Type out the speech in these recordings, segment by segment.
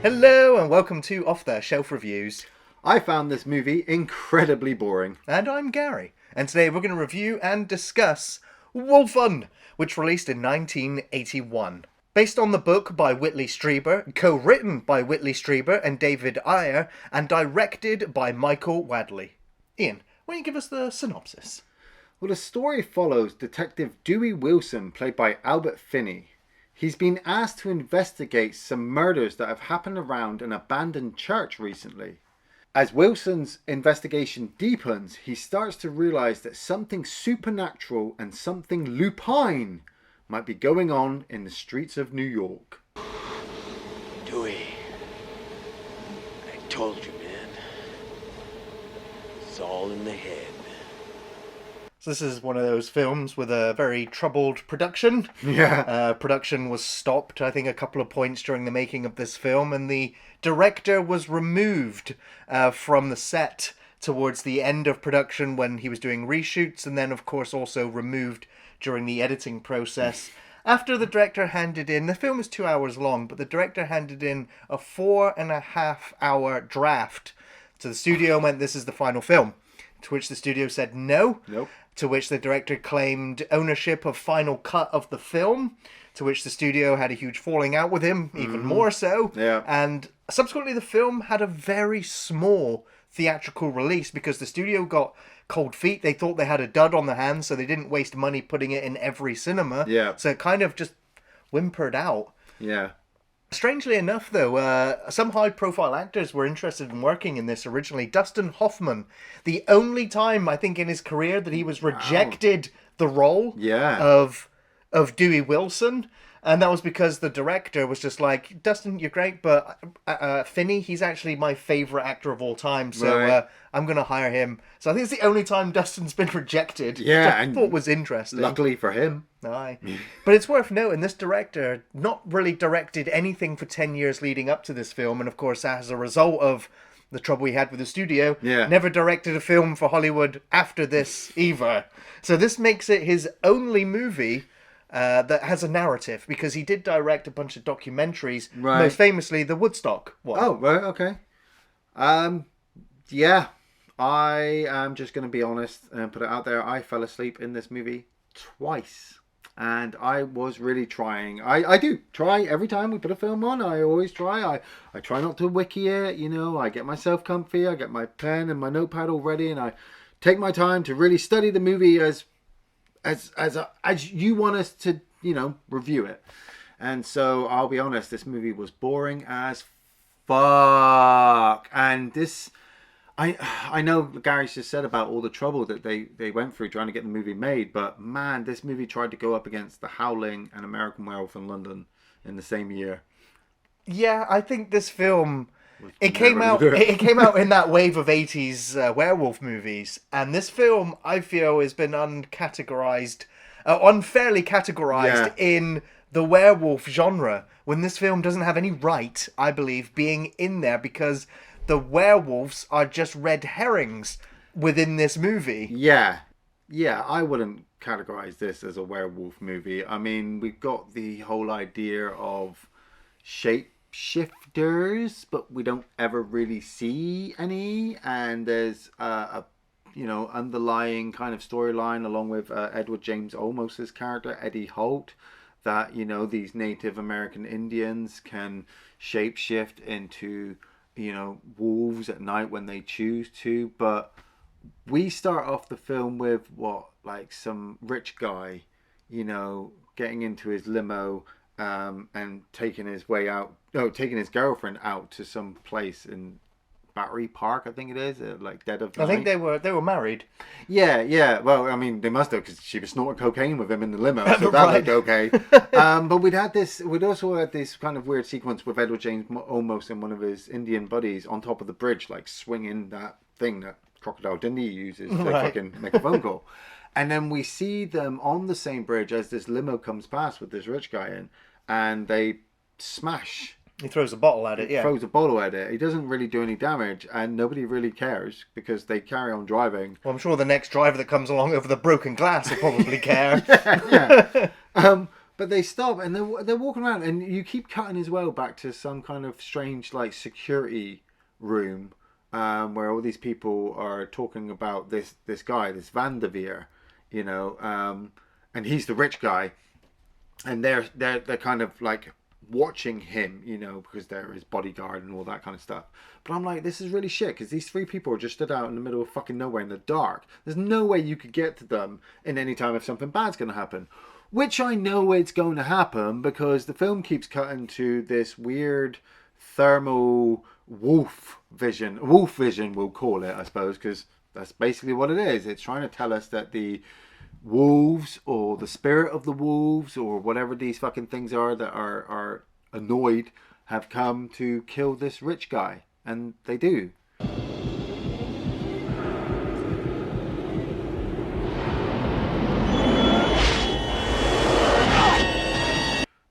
Hello and welcome to Off the Shelf Reviews. I found this movie incredibly boring. And I'm Gary. And today we're going to review and discuss Wolfen, which released in 1981. Based on the book by Whitley Strieber, co-written by Whitley Strieber and David Ayer, and directed by Michael Wadleigh. Ian, why don't you give us the synopsis? Well, the story follows Detective Dewey Wilson, played by Albert Finney. He's been asked to investigate some murders that have happened around an abandoned church recently. As Wilson's investigation deepens, he starts to realise that something supernatural and something lupine might be going on in the streets of New York. Dewey, I told you, man. It's all in the head. So this is one of those films with a very troubled production. Yeah. Production was stopped, I think, a couple of points during the making of this film, and the director was removed from the set towards the end of production when he was doing reshoots, and then, of course, also removed during the editing process. After the director handed in, the film is 2 hours long, but the director handed in a 4.5-hour draft to the studio and went, "This is the final film." To which the studio said no. Nope. To which the director claimed ownership of final cut of the film, to which the studio had a huge falling out with him, even more so. Yeah. And subsequently the film had a very small theatrical release because the studio got cold feet. They thought they had a dud on their hands, so they didn't waste money putting it in every cinema. Yeah. So it kind of just whimpered out. Yeah. Strangely enough, though, some high-profile actors were interested in working in this originally. Dustin Hoffman, the only time, I think, in his career that he was rejected the role of Dewey Wilson, and that was because the director was just like, "Dustin, you're great, but Finney, he's actually my favourite actor of all time, so Right. I'm going to hire him." So I think it's the only time Dustin's been rejected, Yeah, which I and thought was interesting. Luckily for him. Aye. But it's worth noting, this director not really directed anything for 10 years leading up to this film, and of course, as a result of the trouble he had with the studio, never directed a film for Hollywood after this either. So this makes it his only movie that has a narrative, because he did direct a bunch of documentaries, most famously the Woodstock one. Oh, right, okay. Yeah, I am just going to be honest and put it out there. I fell asleep in this movie twice. And I was really trying. I do try every time we put a film on. I always try. I try not to wiki it, you know. I get myself comfy. I get my pen and my notepad all ready. And I take my time to really study the movie as you want us to, you know, review it. And so I'll be honest, this movie was boring as fuck. And this, I know Gary's just said about all the trouble that they went through trying to get the movie made, but man, this movie tried to go up against The Howling and American Werewolf in London in the same year. Yeah, I think this film, it came out in that wave of 80s werewolf movies, and this film, I feel, has been unfairly categorized in the werewolf genre, when this film doesn't have any right, I believe, being in there, because the werewolves are just red herrings within this movie. Yeah, I wouldn't categorize this as a werewolf movie. I mean, we've got the whole idea of shapeshifters, but we don't ever really see any. And there's a underlying kind of storyline along with Edward James Olmos' character, Eddie Holt, that, you know, these Native American Indians can shapeshift into, you know, wolves at night when they choose to. But we start off the film with some rich guy, you know, getting into his limo and taking his girlfriend out to some place in Battery Park, I think it is, like dead of night. I think they were married. Yeah. Well, I mean, they must have, because she was snorting cocaine with him in the limo, so that looked okay. But we'd also had this kind of weird sequence with Edward James Olmos and one of his Indian buddies on top of the bridge, like swinging that thing that Crocodile Dundee uses to fucking make a phone call. And then we see them on the same bridge as this limo comes past with this rich guy in, and they smash. He throws a bottle at it, yeah. Throws a bottle at it. He doesn't really do any damage, and nobody really cares because they carry on driving. Well, I'm sure the next driver that comes along over the broken glass will probably care. Yeah. But they stop and they're walking around, and you keep cutting as well back to some kind of strange like security room, where all these people are talking about this guy, this Vanderveer, you know, and he's the rich guy, and they're kind of like watching him, you know, because they're his bodyguard and all that kind of stuff. But I'm like, this is really shit, because these three people are just stood out in the middle of fucking nowhere in the dark. There's no way you could get to them in any time if something bad's going to happen. Which I know it's going to happen, because the film keeps cutting to this weird thermal wolf vision, we'll call it, I suppose, because that's basically what it is. It's trying to tell us that the wolves, or the spirit of the wolves, or whatever these fucking things are that are annoyed, have come to kill this rich guy. And they do.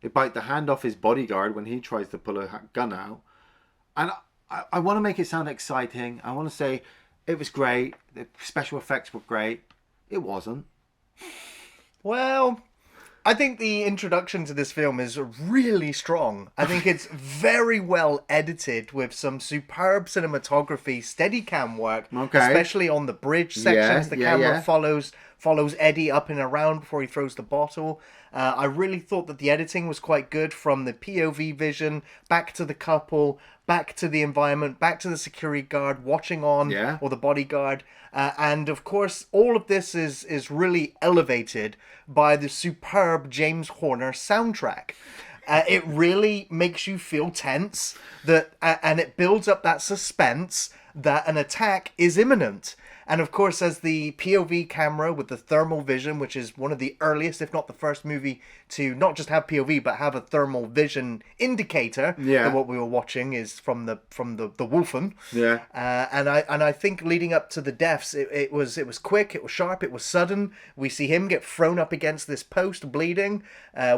They bite the hand off his bodyguard when he tries to pull a gun out. And I want to make it sound exciting. I want to say it was great. The special effects were great. It wasn't. Well, I think the introduction to this film is really strong. I think it's very well edited with some superb cinematography, Steadicam work, especially on the bridge sections. The camera follows Eddie up and around before he throws the bottle. I really thought that the editing was quite good, from the POV vision, back to the couple, back to the environment, back to the security guard watching on, or the bodyguard. And of course, all of this is really elevated by the superb James Horner soundtrack. It really makes you feel tense, and it builds up that suspense that an attack is imminent. And of course, as the POV camera with the thermal vision, which is one of the earliest, if not the first movie to not just have POV, but have a thermal vision indicator, that what we were watching is from the Wolfen. Yeah. And I think leading up to the deaths, it was quick, it was sharp, it was sudden. We see him get thrown up against this post, bleeding.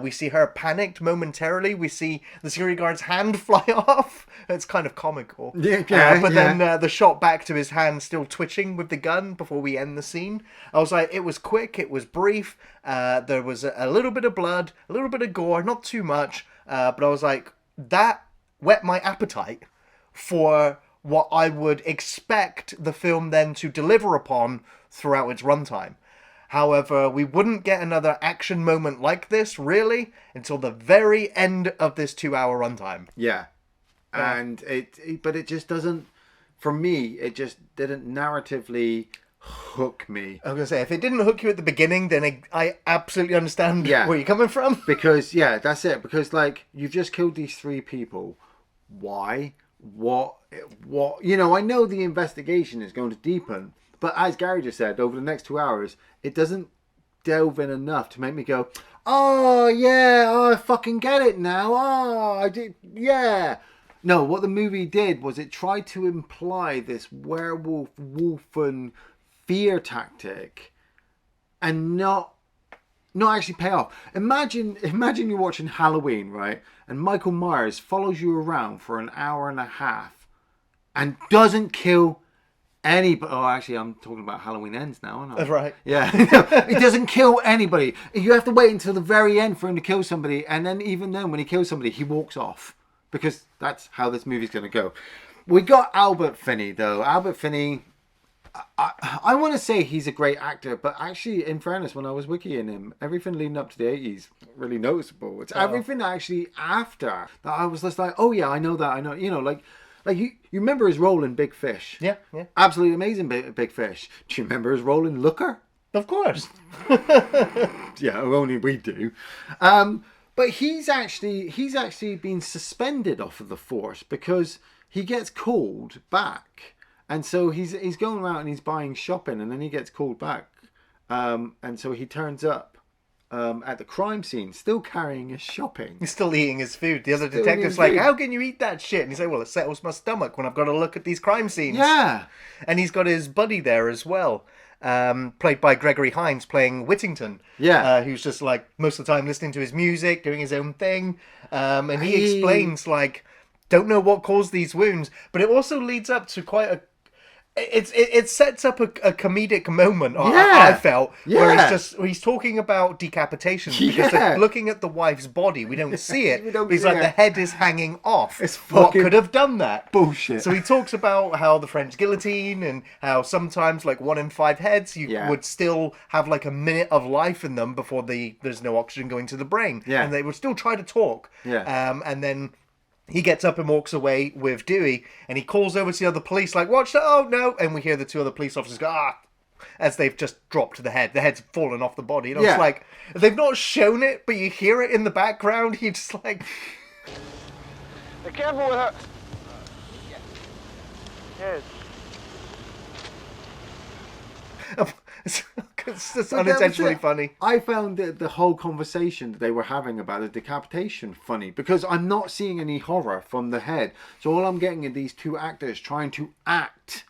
We see her panicked momentarily. We see the security guard's hand fly off. It's kind of comical. Then the shot back to his hand still twitching with the gun before we end the scene. I was like, it was quick, it was brief. There was a little bit of blood, a little bit of gore, not too much. But I was like, that whet my appetite for what I would expect the film then to deliver upon throughout its runtime. However, we wouldn't get another action moment like this, really, until the very end of this 2-hour runtime. Yeah. And but it just doesn't, for me, it just didn't narratively hook me. I was going to say, if it didn't hook you at the beginning, then I absolutely understand where you're coming from. Because, that's it. Because, like, you've just killed these three people. Why? What? You know, I know the investigation is going to deepen. But as Gary just said, over the next 2 hours, it doesn't delve in enough to make me go, oh, yeah, I fucking get it now. Oh, I did, yeah. No, what the movie did was it tried to imply this werewolf-wolfen fear tactic and not actually pay off. Imagine you're watching Halloween, right? And Michael Myers follows you around for an hour and a half and doesn't kill anybody. Oh, actually, I'm talking about Halloween Ends now, aren't I? That's right. Yeah. He doesn't kill anybody. You have to wait until the very end for him to kill somebody. And then even then, when he kills somebody, he walks off. Because that's how this movie's going to go. We got Albert Finney, though. Albert Finney, I want to say he's a great actor, but actually, in fairness, when I was wikiing him, everything leading up to the 80s, really noticeable. It's everything actually after that I was just like, oh yeah, I know that, I know. You know, like you remember his role in Big Fish? Yeah. Absolutely amazing Big Fish. Do you remember his role in Looker? Of course. Yeah, only we do. But he's actually been suspended off of the force because he gets called back, and so he's going around and he's buying shopping, and then he gets called back, and so he turns up at the crime scene, still carrying his shopping. He's still eating his food. The other detective's like, how can you eat that shit? And he's like, well, it settles my stomach when I've got to look at these crime scenes. Yeah. And he's got his buddy there as well. Played by Gregory Hines, playing Whittington. Yeah. Who's just like most of the time listening to his music, doing his own thing. And he explains like, don't know what caused these wounds, but it also leads up to quite it sets up a comedic moment. Yeah. I felt where he's talking about decapitation because they're looking at the wife's body. We don't see it. He's like the head is hanging off. It's what fucking could have done that? bullshit. So he talks about how the French guillotine and how sometimes like 1 in 5 heads you would still have like a minute of life in them before there's no oxygen going to the brain. Yeah. And they would still try to talk. Yeah. And then he gets up and walks away with Dewey, and he calls over to the other police, like, watch that, oh no, and we hear the 2 other police officers go, as they've just dropped the head. The head's fallen off the body. And I was like, they've not shown it, but you hear it in the background, you're just like... Be careful with her. Yes. It's just unintentionally funny. I found the whole conversation that they were having about the decapitation funny because I'm not seeing any horror from the head. So all I'm getting are these 2 actors trying to act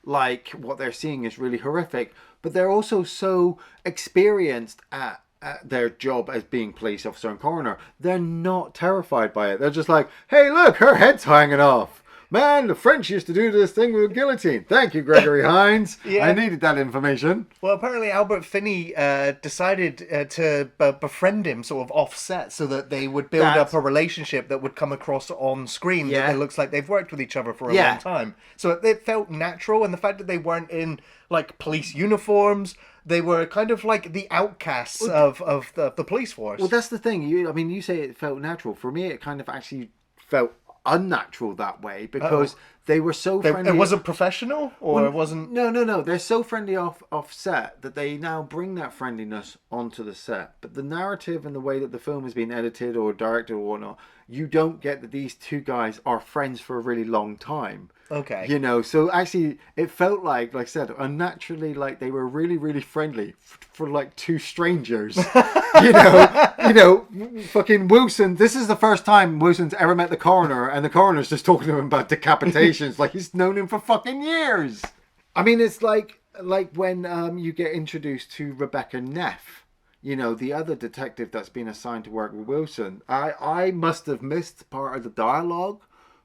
like what they're seeing is really horrific, but they're also so experienced at their job as being police officer and coroner. They're not terrified by it. They're just like, hey, look, her head's hanging off. Man, the French used to do this thing with a guillotine. Thank you, Gregory Hines. I needed that information. Well, apparently Albert Finney decided to befriend him sort of offset so that they would build up a relationship that would come across on screen. Yeah. That it looks like they've worked with each other for a long time. So it felt natural, and the fact that they weren't in like police uniforms, they were kind of like the outcasts of the police force. Well, that's the thing. You say it felt natural. For me, it kind of actually felt unnatural that way because they were so friendly. It wasn't professional, or it wasn't. No. They're so friendly off set that they now bring that friendliness onto the set. But the narrative and the way that the film has been edited or directed or whatnot, you don't get that these 2 guys are friends for a really long time. Okay. So actually it felt like I said, unnaturally, like they were really, really friendly for like 2 strangers. Fucking Wilson, this is the first time Wilson's ever met the coroner, and the coroner's just talking to him about decapitations like he's known him for fucking years. I mean, it's like when you get introduced to Rebecca Neff, the other detective that's been assigned to work with Wilson. I must have missed part of the dialogue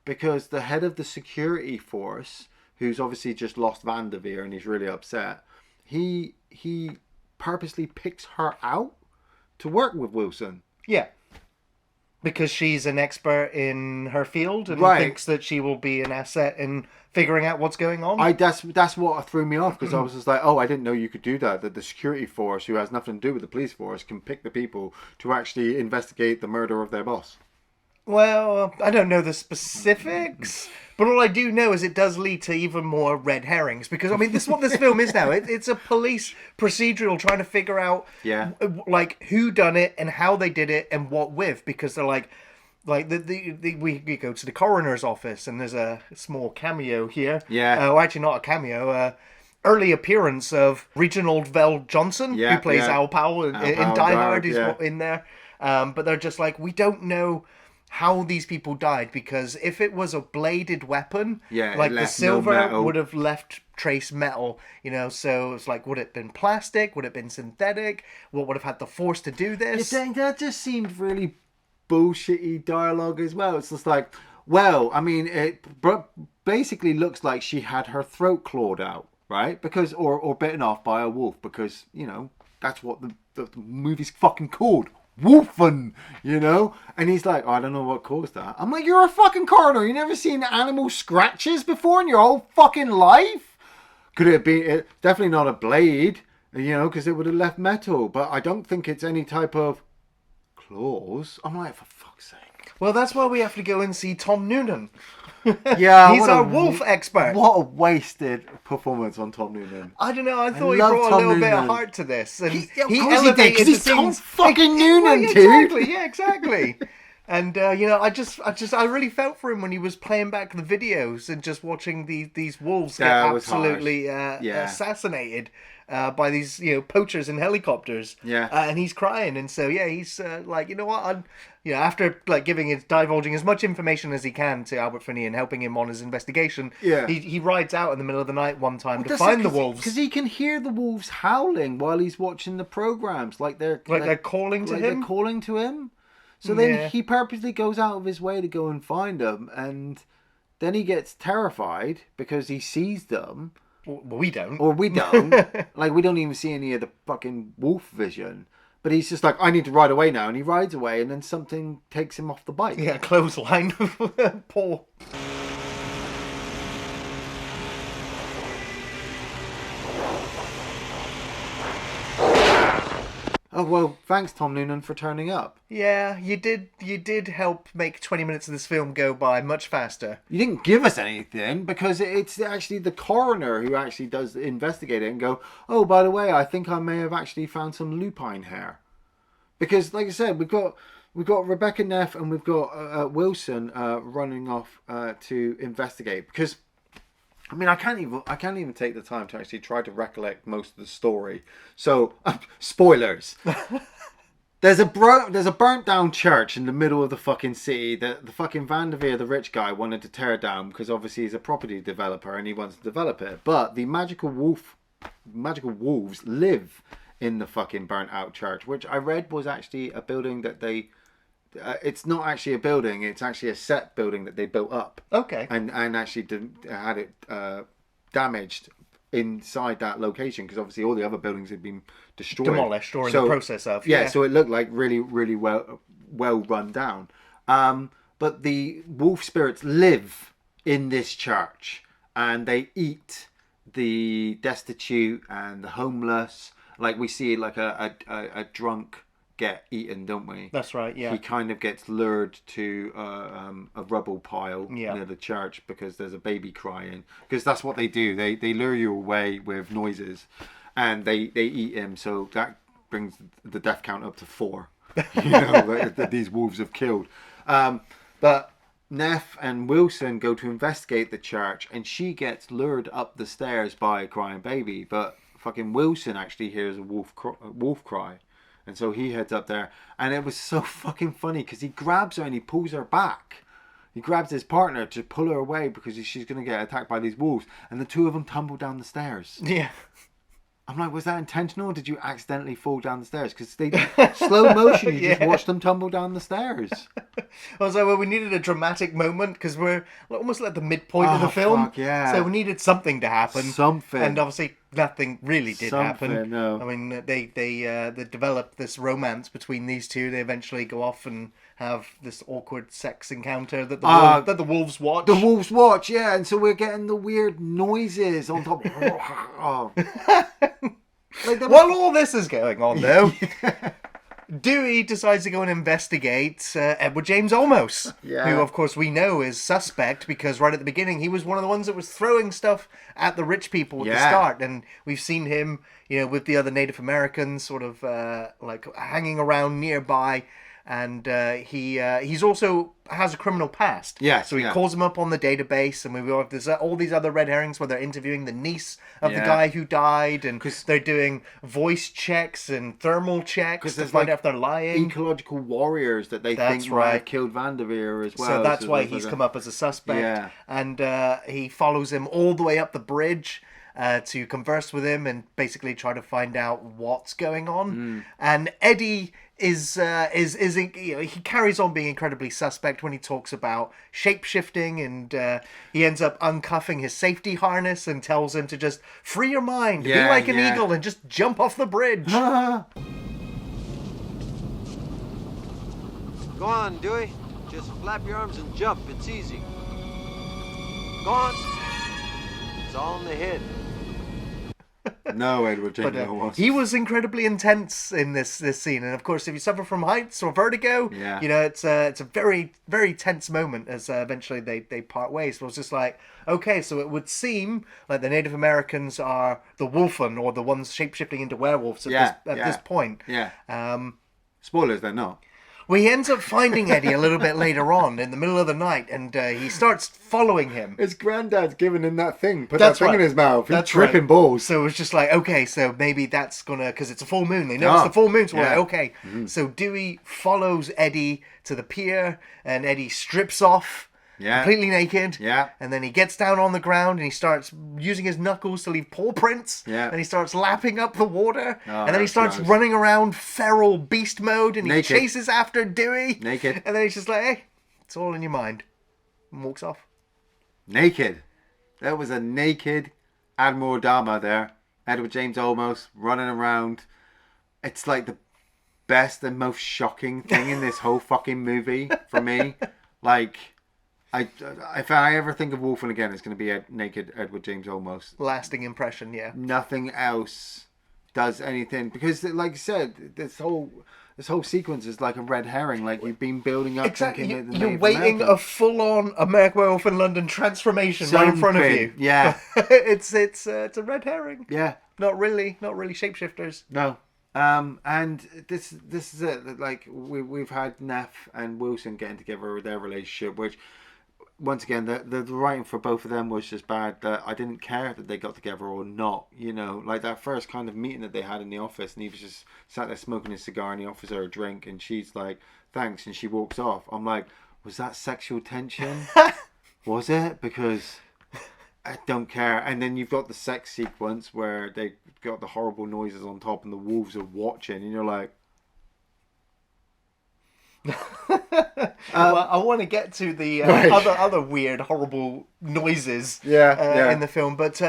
because the head of the security force, who's obviously just lost Vanderveer and he's really upset, he purposely picks her out to work with Wilson. Yeah. Because she's an expert in her field and thinks that she will be an asset in figuring out what's going on. That's what threw me off, because I was just like, I didn't know you could do that. That the security force, who has nothing to do with the police force, can pick the people to actually investigate the murder of their boss. Well, I don't know the specifics, but all I do know is it does lead to even more red herrings, because, this is what this film is now. It's a police procedural trying to figure out, like, who done it and how they did it and what with, because they're like we go to the coroner's office and there's a small cameo here. Yeah. Actually, not a cameo. Early appearance of Reginald Vell Johnson, who plays Al Powell in Die Hard. He's in there. But they're just like, we don't know how these people died, because if it was a bladed weapon, like the silver would have left trace metal, so it's like, would it have been plastic? Would it have been synthetic? What would have had the force to do this? That just seemed really bullshitty dialogue as well. It's just like, well, it basically looks like she had her throat clawed out, right? Because or bitten off by a wolf, because that's what the movie's fucking called, Wolfen, and he's like, I don't know what caused that. I'm like, you're a fucking coroner, you never seen animal scratches before in your whole fucking life? Could it be definitely not a blade, because it would have left metal, but I don't think it's any type of claws. I'm like, for fuck's sake. Well, that's why we have to go and see Tom Noonan. Yeah, he's our wolf expert. What a wasted performance on Tom Noonan. I don't know. I thought he brought a little bit of heart to this, and he elevated because he's Tom fucking Noonan, dude. Yeah, exactly. And I really felt for him when he was playing back the videos and just watching these wolves get absolutely assassinated by these poachers in helicopters. Yeah, and he's crying, and so he's like, you know what, after like divulging as much information as he can to Albert Finney and helping him on his investigation. Yeah, he rides out in the middle of the night one time to find the wolves, because he can hear the wolves howling while he's watching the programs, like they're calling to him. They're calling to him. So then he purposely goes out of his way to go and find them, and then he gets terrified because he sees them. Well, we don't. Or we don't. Like, we don't even see any of the fucking wolf vision. But he's just like, I need to ride away now. And he rides away, and then something takes him off the bike. Yeah, clothesline. Paul. Oh, well, thanks, Tom Noonan, for turning up. Yeah, you did help make 20 minutes of this film go by much faster. You didn't give us anything, because it's actually the coroner who actually does investigate it and go, oh, by the way, I think I may have actually found some lupine hair. Because, like I said, we've got Rebecca Neff and we've got Wilson running off to investigate. Because, I mean, I can't even take the time to actually try to recollect most of the story. So, spoilers. There's a burnt down church in the middle of the fucking city that the fucking Van der Veer, the rich guy, wanted to tear down because obviously he's a property developer and he wants to develop it. But the magical wolves live in the fucking burnt out church, which I read was actually a building that they it's not actually a building, it's actually a set building that they built up. Okay. And actually had it damaged inside that location, because obviously all the other buildings had been destroyed, demolished, or in the process of. Yeah, so it looked like really, really well run down. But the wolf spirits live in this church, and they eat the destitute and the homeless. Like, we see like a drunk get eaten, don't we? That's right, yeah. He kind of gets lured to a rubble pile Yeah. near the church because there's a baby crying. Because that's what they do. They lure you away with noises, and they eat him. So that brings the death count up to 4. You know, that these wolves have killed. But Neff and Wilson go to investigate the church, and she gets lured up the stairs by a crying baby. But fucking Wilson actually hears a wolf cry. And so he heads up there. And it was so fucking funny because he grabs her and he pulls her back. He grabs his partner to pull her away because she's going to get attacked by these wolves. And the two of them tumble down the stairs. Yeah. I'm like, was that intentional, or did you accidentally fall down the stairs? Because they slow motion, you just watch them tumble down the stairs. I was like, well, we needed a dramatic moment because we're almost at the midpoint of the film. Fuck, yeah. So we needed something to happen. Something. And obviously nothing really did happen. No. I mean, they develop this romance between these two. They eventually go off and have this awkward sex encounter that the wolves watch. The wolves watch, yeah. And so we're getting the weird noises on top. Oh. While all this is going on, though, Dewey decides to go and investigate Edward James Olmos, who, of course, we know is suspect because right at the beginning he was one of the ones that was throwing stuff at the rich people at the start, and we've seen him, with the other Native Americans, sort of like hanging around nearby. And he's also has a criminal past. Yeah. So he calls him up on the database, and there's all these other red herrings where they're interviewing the niece of the guy who died, and they're doing voice checks and thermal checks to find out if they're lying. Ecological warriors that they think might have killed Van der Veer as well. So that's why he's come up as a suspect. Yeah. And he follows him all the way up the bridge to converse with him and basically try to find out what's going on. And Eddie is he carries on being incredibly suspect when he talks about shape-shifting, and he ends up uncuffing his safety harness and tells him to just free your mind, be like an eagle and just jump off the bridge. Go on, Dewey. Just flap your arms and jump. It's easy. Go on. It's all in the head. No, Edward James Olmos. He was incredibly intense in this scene, and of course, if you suffer from heights or vertigo, it's a very, very tense moment as eventually they part ways. So it's just like, okay, so it would seem like the Native Americans are the Wolfen, or the ones shapeshifting into werewolves at this point. Yeah. Spoilers, they're not. Well, he ends up finding Eddie a little bit later on in the middle of the night, and he starts following him. His granddad's giving him that thing. Put that thing in his mouth. He's tripping balls. So it's just like, okay, so maybe that's gonna, because it's a full moon. They know it's the full moon, so we're like, okay. So Dewey follows Eddie to the pier, and Eddie strips off. Completely naked. And then he gets down on the ground and he starts using his knuckles to leave paw prints. And he starts lapping up the water. And then he starts running around feral beast mode, and he chases after Dewey. Naked. And then he's just like, hey, it's all in your mind. And walks off. naked. There was a naked Admiral Dama there. Edward James Olmos running around. It's like the best and most shocking thing in this whole fucking movie for me. Like, if I ever think of Wolfen again, it's going to be a naked Edward James Olmos. Lasting impression, yeah. Nothing else does anything, because, like you said, this whole sequence is like a red herring. Like, you've been building up. Exactly. Thinking You're waiting a full-on America Werewolf in London transformation right in front of you. Yeah. it's a red herring. Yeah. Not really shapeshifters. No. And this is it. Like, we've had Neff and Wilson getting together with their relationship, which, once again, the writing for both of them was just bad. That I didn't care that they got together or not. You know, like that first kind of meeting that they had in the office, and he was just sat there smoking his cigar, and he offers her a drink, and she's like, "Thanks," and she walks off. I'm like, was that sexual tension? Was it? Because I don't care. And then you've got the sex sequence where they got the horrible noises on top, and the wolves are watching, and you're like. Well, I want to get to the Right. other weird, horrible noises Yeah. in the film, but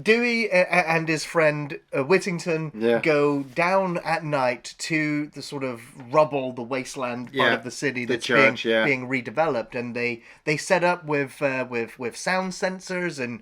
Dewey and his friend Whittington go down at night to the sort of rubble, the wasteland part of the city the that's church, being redeveloped, and they set up with sound sensors and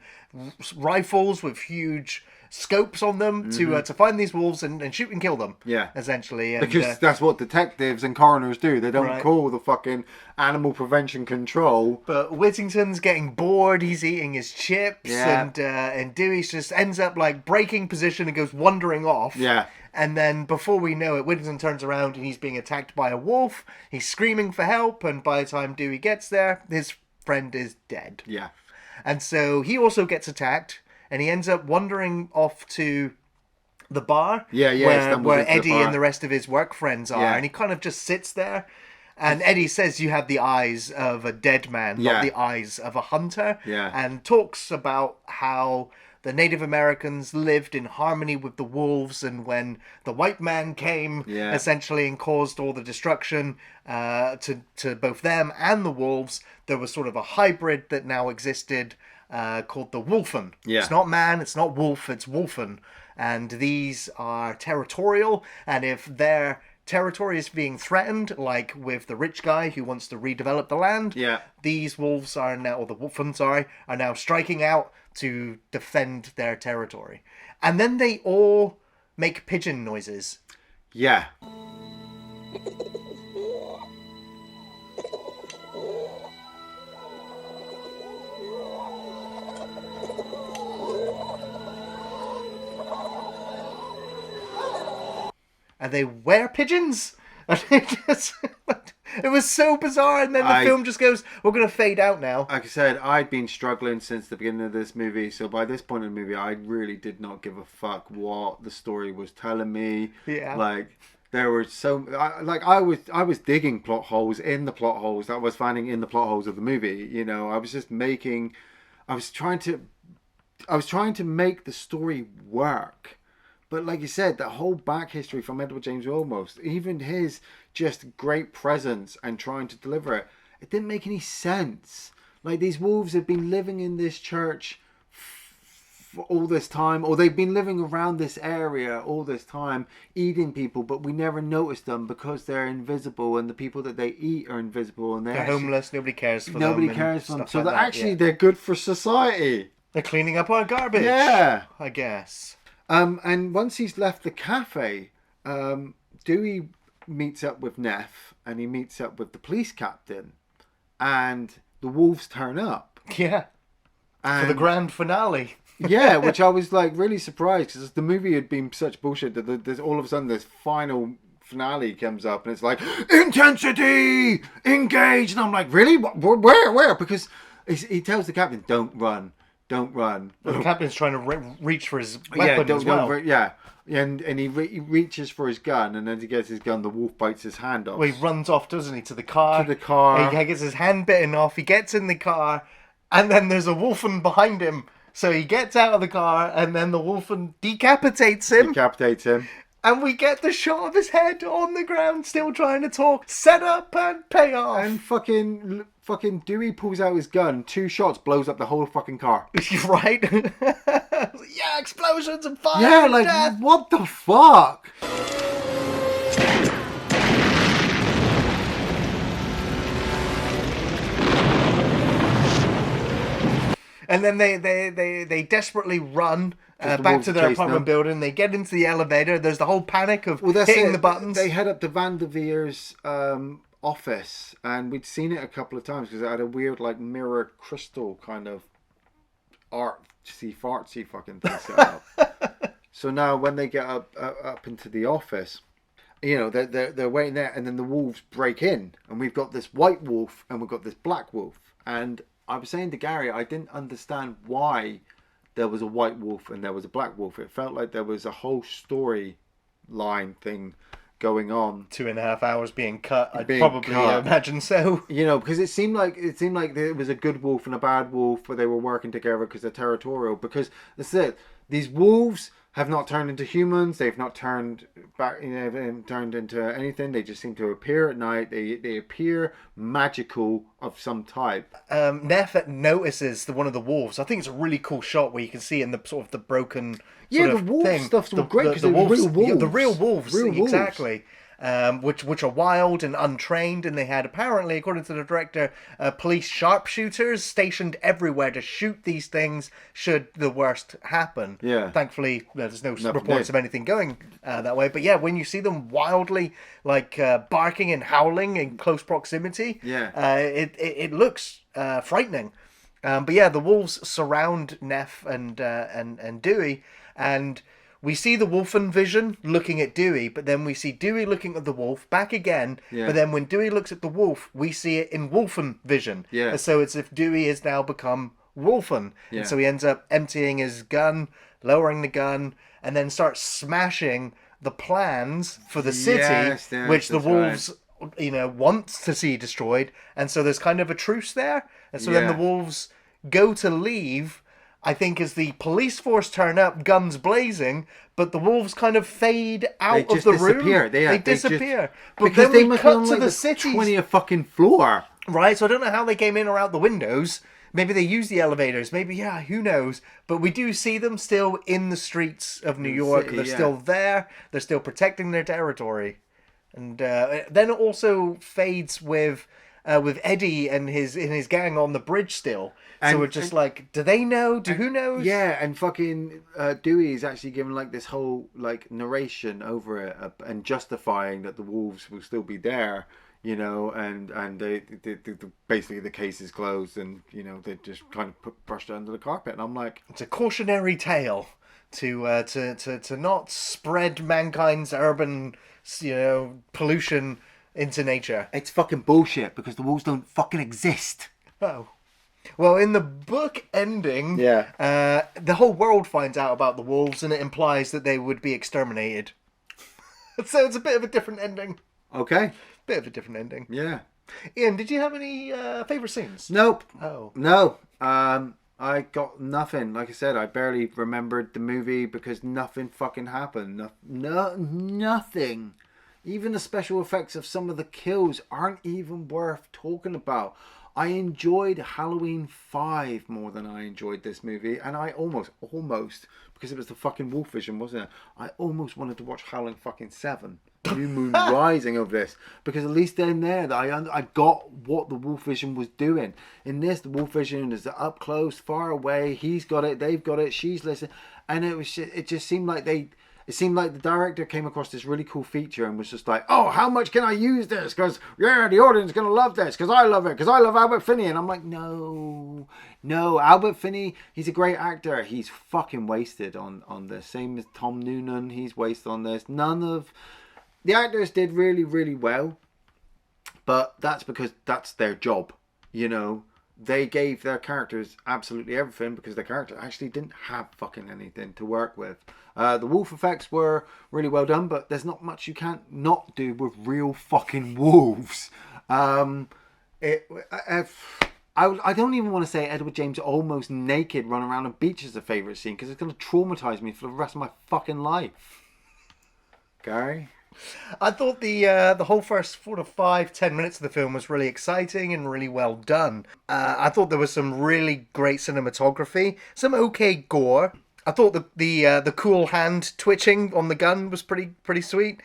rifles with huge scopes on them to find these wolves and shoot and kill them. Yeah. Essentially. And, Because that's what detectives and coroners do. They don't Right. call the fucking animal prevention control. But Whittington's getting bored. He's eating his chips, Yeah. and Dewey just ends up like breaking position and goes wandering off. Yeah. And then before we know it, Whittington turns around and he's being attacked by a wolf. He's screaming for help, and by the time Dewey gets there, his friend is dead. Yeah. And so he also gets attacked, and he ends up wandering off to the bar where stumbles into the Eddie bar. and the rest of his work friends are, Yeah. and he kind of just sits there. And Eddie says you have the eyes of a dead man, Yeah. not the eyes of a hunter. Yeah. And talks about how the Native Americans lived in harmony with the wolves, and when the white man came, Yeah. essentially, and caused all the destruction to both them and the wolves, there was sort of a hybrid that now existed called the Wolfen. Yeah. It's not man, it's not wolf, it's Wolfen. And these are territorial, and if their territory is being threatened, like with the rich guy who wants to redevelop the land, Yeah. these wolves are now, or the Wolfen, sorry, are now striking out to defend their territory. And then they all make pigeon noises. Yeah. And they wear pigeons. And it was so bizarre. And then the film just goes, we're going to fade out now. Like I said, I'd been struggling since the beginning of this movie. So by this point in the movie, I really did not give a fuck what the story was telling me. Yeah. Like, there were I was digging plot holes in the plot holes that I was finding in the plot holes of the movie. You know, I was trying to make the story work. But like you said, the whole back history from Edward James Olmos, even his just great presence and trying to deliver it, it didn't make any sense. Like, these wolves have been living in this church for all this time, or they've been living around this area all this time, eating people, but we never noticed them because they're invisible, and the people that they eat are invisible, and They're homeless, nobody cares for them. Nobody and cares for them. stuff So like that, they're good for society. They're cleaning up our garbage. Yeah. I guess. And once he's left the cafe, Dewey meets up with Neff, and he meets up with the police captain, and the wolves turn up. Yeah. For the grand finale. Yeah, which I was like really surprised, because the movie had been such bullshit that there's all of a sudden this final finale comes up, and it's like, intensity, engage, and I'm like, really? Where? Because he tells the captain, don't run. Well, the captain's trying to reach for his weapon as well. And he reaches for his gun, and then he gets his gun, the wolf bites his hand off. Well, he runs off, doesn't he, to the car. He gets his hand bitten off, he gets in the car, and then there's a wolfen behind him. So he gets out of the car, and then the wolfen decapitates him. And we get the shot of his head on the ground, still trying to talk. Set up and pay off. And fucking fucking Dewey pulls out his gun, 2 shots, blows up the whole fucking car. Right? Yeah, explosions and fire. Yeah, and like death. what the fuck? And then they desperately run back wolves to their chase apartment them. building. They get into the elevator. There's the whole panic of Well, that's hitting it. the buttons. They head up to Van der Veer's office, and we'd seen it a couple of times because it had a weird, like, mirror crystal kind of artsy fartsy fucking thing set up. So now when they get up into the office, you know, they're waiting there, and then the wolves break in, and we've got this white wolf and we've got this black wolf. And I was saying to Gary, I didn't understand why there was a white wolf and there was a black wolf. It felt like there was a whole storyline thing going on. 2.5 hours being cut. I'd Being probably cut. imagine so. You know, because it seemed like there was a good wolf and a bad wolf, but they were working together because they're territorial. Because that's it. These wolves have not turned into humans. They've not turned back. You know, they haven't turned into anything. They just seem to appear at night. They appear magical of some type. Neff notices one of the wolves. I think it's a really cool shot where you can see in the sort of the broken. Yeah, sort the of wolf thing. stuff's all great because the they're real yeah, wolves. the real wolves, Real wolves. exactly. Which are wild and untrained, and they had apparently, according to the director, police sharpshooters stationed everywhere to shoot these things should the worst happen. Yeah. Thankfully, there's no Nothing reports did. of anything going that way. But yeah, when you see them wildly like barking and howling in close proximity, it looks frightening. But yeah, the wolves surround Neff and Dewey, and we see the Wolfen vision looking at Dewey, but then we see Dewey looking at the wolf back again. Yeah. But then when Dewey looks at the wolf, we see it in Wolfen vision. Yeah. And so it's if Dewey has now become Wolfen. Yeah. And so he ends up emptying his gun, lowering the gun, and then starts smashing the plans for the city, Yes, which the that's right. wolves, you know, want to see destroyed. And so there's kind of a truce there. And so then Yeah. the wolves go to leave, I think, as the police force turn up, guns blazing, but the wolves kind of fade out They of just the disappear. room. They disappear. But because then they we must cut be on to like the the city. 20th fucking floor. Right, so I don't know how they came in or out the windows. Maybe they use the elevators. Maybe, yeah, who knows? But we do see them still in the streets of New York. city, They're yeah. still there. They're still protecting their territory. And then it also fades with Eddie and his gang on the bridge still. So And- we're just like, do they know? Who knows? Yeah, and fucking Dewey is actually given like this whole like narration over it and justifying that the wolves will still be there, you know, and they basically the case is closed, and you know they just kind of brushed it under the carpet, and I'm like, It's a cautionary tale to not spread mankind's urban, you know, pollution into nature. it's fucking bullshit because the wolves don't fucking exist. Oh. Well, in the book ending, Yeah. the whole world finds out about the wolves, and it implies that they would be exterminated. So it's a bit of a different ending. Okay. Bit of a different ending. Yeah. Ian, did you have any favourite scenes? Nope. Oh. No. I got nothing. Like I said, I barely remembered the movie because nothing fucking happened. Nothing. Even the special effects of some of the kills aren't even worth talking about. I enjoyed Halloween 5 more than I enjoyed this movie, and I almost, because it was the fucking Wolf Vision, wasn't it? I almost wanted to watch Howling fucking 7, New Moon Rising of this, because at least in there I got what the Wolf Vision was doing. In this, the Wolf Vision is up close, far away. He's got it, they've got it, she's listening, and it just seemed like It seemed like the director came across this really cool feature and was just like, oh, how much can I use this? Because, yeah, the audience is going to love this because I love it, because I love Albert Finney. And I'm like, no, Albert Finney, he's a great actor. He's fucking wasted on this. Same as Tom Noonan, he's wasted on this. None of the actors did really, really well, but that's because that's their job, you know. They gave their characters absolutely everything because their character actually didn't have fucking anything to work with. The wolf effects were really well done, but there's not much you can't not do with real fucking wolves. I don't even want to say Edward James almost naked running around a beach is a favourite scene because it's going to traumatise me for the rest of my fucking life. Gary? I thought the whole first 4 to 5, 10 minutes of the film was really exciting and really well done. I thought there was some really great cinematography, some okay gore. I thought the cool hand twitching on the gun was pretty sweet.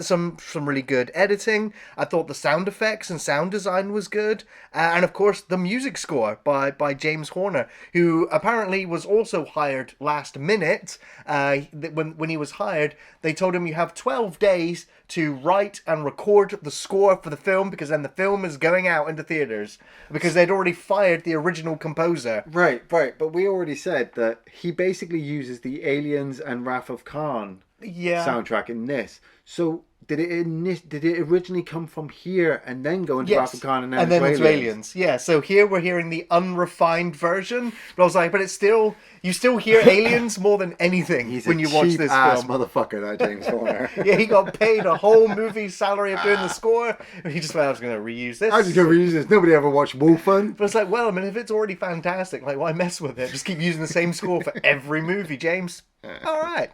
Some really good editing. I thought the sound effects and sound design was good, and of course the music score by James Horner, who apparently was also hired last minute. When he was hired, they told him you have 12 days to write and record the score for the film, because then the film is going out into theaters, because they'd already fired the original composer. Right. But we already said that he basically uses the Aliens and Wrath of Khan soundtrack in this. So did it originally come from here and then go into Wrath of Khan and then into Aliens? Yeah. So here we're hearing the unrefined version, but I was like, but it's still, you still hear Aliens more than anything when you watch this film. Motherfucker, that James Horner. Yeah, he got paid a whole movie salary of doing the score. He just went, I was going to reuse this. I was just going to reuse this. Nobody ever watched Wolfen. But it's like, well, I mean, if it's already fantastic, like, why mess with it? Just keep using the same score for every movie, James. All right.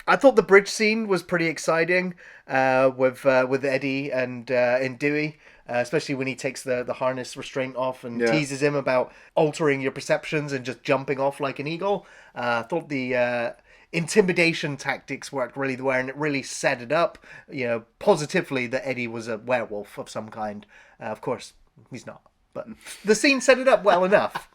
I thought the bridge scene was pretty exciting with Eddie and Dewey, especially when he takes the harness restraint off and teases him about altering your perceptions and just jumping off like an eagle. I thought the intimidation tactics worked really well, and it really set it up, positively, that Eddie was a werewolf of some kind. Of course, he's not, but the scene set it up well enough.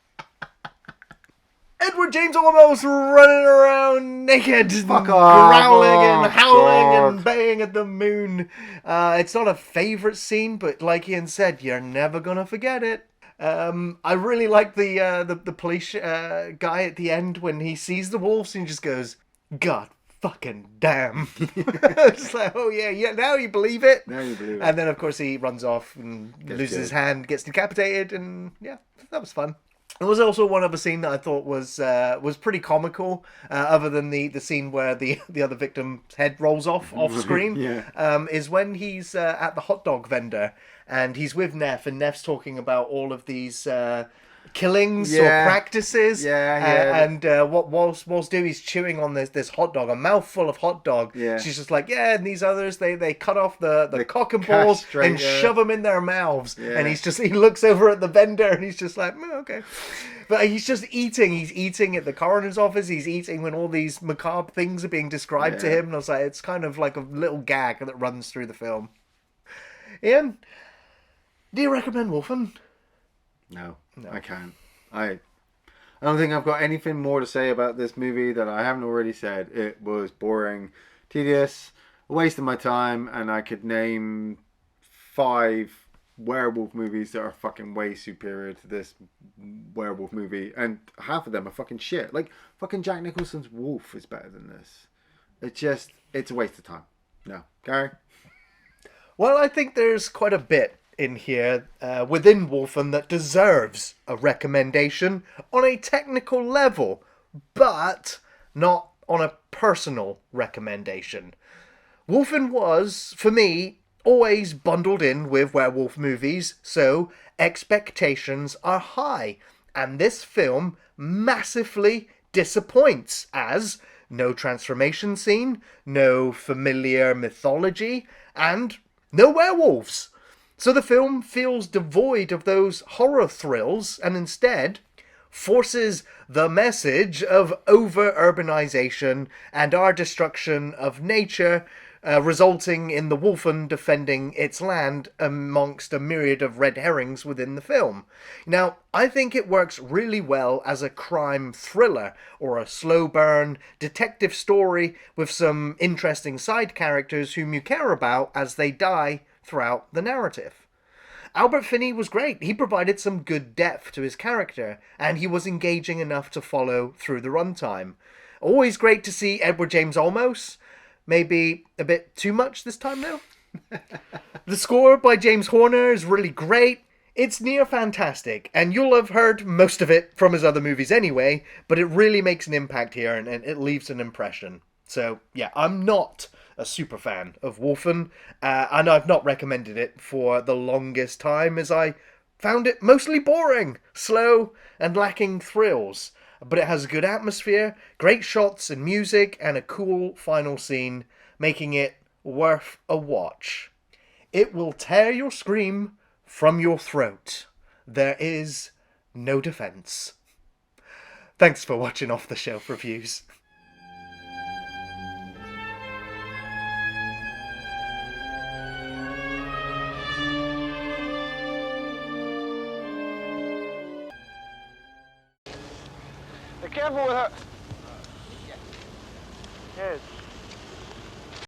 Edward James Olmos running around naked, growling and howling and baying at the moon. It's not a favourite scene, but like Iain said, you're never gonna forget it. I really like the police guy at the end when he sees the wolves and he just goes, "God fucking damn!" It's like, oh yeah, now you believe it. Now you believe it. And then of course he runs off and loses his hand, gets decapitated, and yeah, that was fun. There was also one other scene that I thought was pretty comical, other than the scene where the other victim's head rolls off screen. Is when he's at the hot dog vendor and he's with Neff, and Neff's talking about all of these killings or practices. And whilst Dewey's chewing on this hot dog, a mouthful of hot dog, she's just like, and these others, they cut off the cock and balls and shove them in their mouths. And he looks over at the vendor and he's just like, okay. But he's just eating. He's eating at the coroner's office. He's eating when all these macabre things are being described to him. And I was like, it's kind of like a little gag that runs through the film. Iain, do you recommend Wolfen? No, I can't. I don't think I've got anything more to say about this movie that I haven't already said. It was boring, tedious, a waste of my time, and I could name 5 werewolf movies that are fucking way superior to this werewolf movie, and half of them are fucking shit. Like, fucking Jack Nicholson's Wolf is better than this. It's a waste of time. No. Gary? Well, I think there's quite a bit in here within Wolfen that deserves a recommendation on a technical level, but not on a personal recommendation. Wolfen was, for me, always bundled in with werewolf movies, so expectations are high, and this film massively disappoints, as no transformation scene, no familiar mythology, and no werewolves. So the film feels devoid of those horror thrills and instead forces the message of over-urbanization and our destruction of nature, resulting in the Wolfen defending its land amongst a myriad of red herrings within the film. Now, I think it works really well as a crime thriller or a slow burn detective story with some interesting side characters whom you care about as they die throughout the narrative. Albert Finney was great. He provided some good depth to his character, and he was engaging enough to follow through the runtime. Always great to see Edward James Olmos. Maybe a bit too much this time now. The score by James Horner is really great. It's near fantastic, and you'll have heard most of it from his other movies anyway, but it really makes an impact here, and it leaves an impression. So, yeah, I'm not a super fan of Wolfen, and I've not recommended it for the longest time, as I found it mostly boring, slow, and lacking thrills. But it has a good atmosphere, great shots and music, and a cool final scene, making it worth a watch. It will tear your scream from your throat. There is no defense. Thanks for watching Off the Shelf Reviews. Be careful with her. Yes.